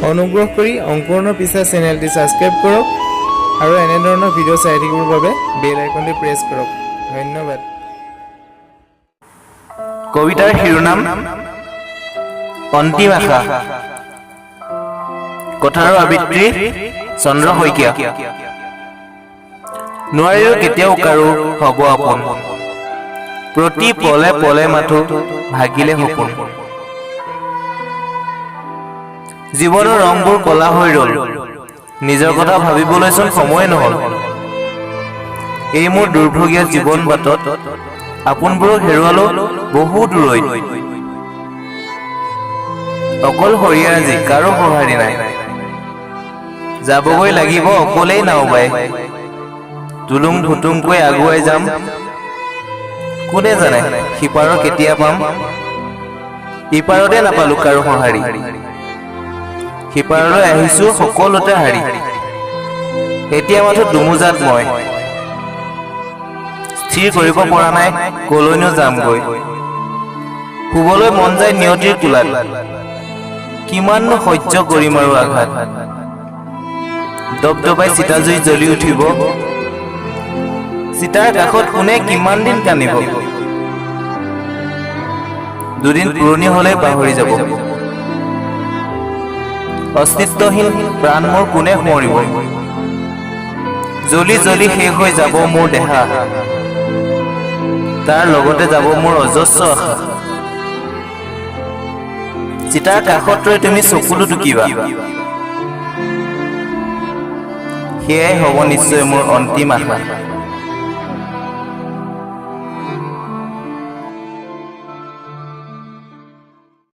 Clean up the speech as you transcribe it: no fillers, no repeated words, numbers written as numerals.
অনুগ্ৰহ কৰি অংকুৰণৰ পিছা চেনেলটি ছাবস্ক্ৰাইব কৰক আৰু এনে ধৰণৰ ভিডিঅ' চাই থাকিবৰ বাবে বেল আইকনটি প্ৰেছ কৰক। ধন্যবাদ। কবিতাৰ শিৰোনাম অন্তিম আশা। কথাৰ আবৃত্তি চন্দ্ৰ শইকীয়া। নোৱাৰিও কেতিয়াও কাৰো হ'ব আপোন, প্ৰতি পলে পলে মাথো ভাগিলে সপোন। জীৱনৰ ৰংবোৰ কলা হৈ ৰল, নিজৰ কথা ভাবিবলৈচোন সময় নহল। এই মোৰ দুৰ্ভগীয়া জীৱন বাটত আপোনবোৰক হেৰুৱালো বহু দূৰৈত। অকলশৰীয়া আজি কাৰো সঁহাৰি নাই, যাবগৈ লাগিব অকলেই নাও বাই। তুলুং ভুতুংকৈ আগুৱাই যাম, কোনে জানে সিপাৰৰ কেতিয়া পাম। ইপাৰতে নাপালো কাৰো সঁহাৰি, সিপাৰলৈ আহিছো সকলোতে হাৰি। এতিয়া মাথো দুমোজাত মই, স্থিৰ কৰিব পৰা নাই কলৈনো যামগৈ। শুবলৈ মন যায় নিয়তিৰ কোলাত, কিমাননো সহ্য কৰিম আৰু আঘাত। দপদপাই চিতাজুই জ্বলি উঠিব, চিতাৰ কাষত কোনে কিমান দিন কান্দিব। দুদিন পুৰণি হলে পাহৰি যাব, অস্তিত্বহীন প্ৰাণ মোৰ কোনে সোঁৱৰিব। জ্বলি জ্বলি শেষ হৈ যাব মোৰ দেহা, তাৰ লগতে যাব মোৰ অজস্ৰ আশা। চিতাৰ কাষত ৰৈ তুমি চকুলো টুকিবা, সেয়াই হ'ব নিশ্চয় মোৰ অন্তিম আশা।